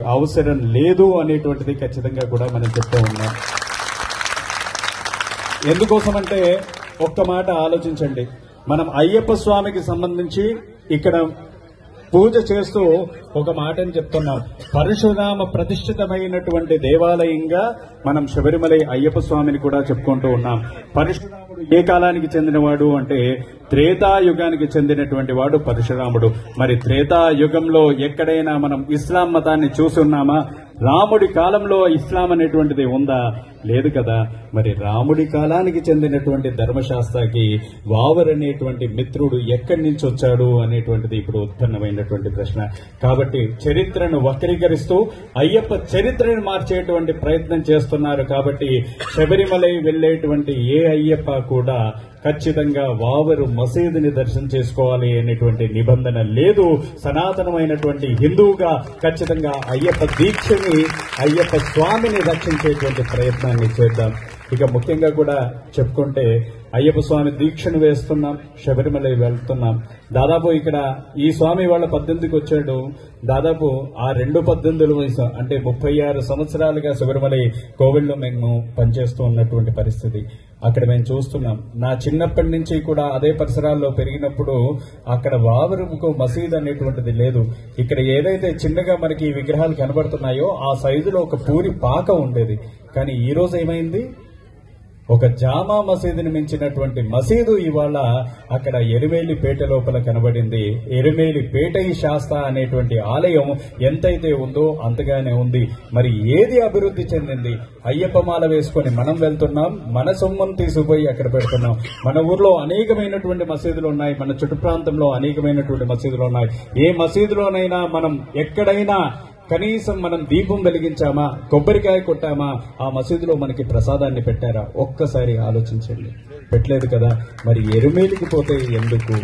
అవసరం లేదు అనేటువంటిది ఖచ్చితంగా కూడా మనం చెప్తూ ఉన్నాం. ఎందుకోసమంటే ఒక్క మాట ఆలోచించండి. మనం అయ్యప్ప స్వామికి సంబంధించి ఇక్కడ పూజ చేస్తూ ఒక మాటని చెప్తున్నాం. పరశురామ ప్రతిష్ఠితమైనటువంటి దేవాలయంగా మనం శబరిమలై అయ్యప్ప స్వామిని కూడా చెప్పుకుంటూ ఉన్నాం. పరశురాముడు ఏ కాలానికి చెందినవాడు అంటే త్రేతాయుగానికి చెందినటువంటి వాడు పరశురాముడు. మరి త్రేతాయుగంలో ఎక్కడైనా మనం ఇస్లాం మతాన్ని చూసున్నామా? రాముడి కాలంలో ఇస్లాం అనేటువంటిది ఉందా? లేదు కదా. మరి రాముడి కాలానికి చెందినటువంటి ధర్మశాస్త్రకి వావర్ అనేటువంటి మిత్రుడు ఎక్కడి నుంచి వచ్చాడు అనేటువంటిది ఇప్పుడు ఉత్పన్నమైనటువంటి ప్రశ్న. కాబట్టి చరిత్రను వక్రీకరిస్తూ అయ్యప్ప చరిత్రను మార్చేటువంటి ప్రయత్నం చేస్తున్నారు. కాబట్టి శబరిమలై వెళ్లేటువంటి ఏ అయ్యప్ప కూడా ఖచ్చితంగా వావరు మసీదుని దర్శనం చేసుకోవాలి అనేటువంటి నిబంధన లేదు. సనాతనమైనటువంటి హిందువుగా ఖచ్చితంగా అయ్యప్ప దీక్షని, అయ్యప్ప స్వామిని రక్షించేటువంటి ప్రయత్నాన్ని చేద్దాం. ఇక ముఖ్యంగా కూడా చెప్పుకుంటే అయ్యప్ప స్వామి దీక్షను వేస్తున్నాం, శబరిమలై వెళ్తున్నాం. దాదాపు ఇక్కడ ఈ స్వామి వాళ్ళ 18కి వచ్చాడు. దాదాపు ఆ 18 వయసు అంటే 36 సంవత్సరాలుగా శబరిమలై కోవిల్లో మేము పనిచేస్తూ ఉన్నటువంటి పరిస్థితి అక్కడ మేము చూస్తున్నాం. నా చిన్నప్పటి నుంచి కూడా అదే పరిసరాల్లో పెరిగినప్పుడు అక్కడ వావరుకు మసీద్ అనేటువంటిది లేదు. ఇక్కడ ఏదైతే చిన్నగా మనకి విగ్రహాలు కనబడుతున్నాయో ఆ సైజులో ఒక పూరి పాక ఉండేది. కానీ ఈ రోజు ఏమైంది? ఒక జామా మసీదుని మించినటువంటి మసీదు ఇవాళ అక్కడ ఎరిమేలిపేట లోపల కనబడింది. ఎరిమేలిపేట శాస్త్ర అనేటువంటి ఆలయం ఎంతైతే ఉందో అంతగానే ఉంది. మరి ఏది అభివృద్ధి చెందింది? అయ్యప్ప మాల వేసుకొని మనం వెళ్తున్నాం, మన సొమ్మం తీసుకుపోయి అక్కడ పెడుతున్నాం. మన ఊర్లో అనేకమైనటువంటి మసీదులు ఉన్నాయి, మన చుట్టు ప్రాంతంలో అనేకమైనటువంటి మసీదులు ఉన్నాయి. ఏ మసీదులోనైనా మనం ఎక్కడైనా కనీసం మనం దీపం వెలిగించామా, కొబ్బరికాయ కొట్టామా, ఆ మసీదులో మనకి ప్రసాదాన్ని పెట్టారా? ఒక్కసారి ఆలోచించండి. పెట్టలేదు కదా. మరి ఎరుమేలికి పోతే ఎందుకు?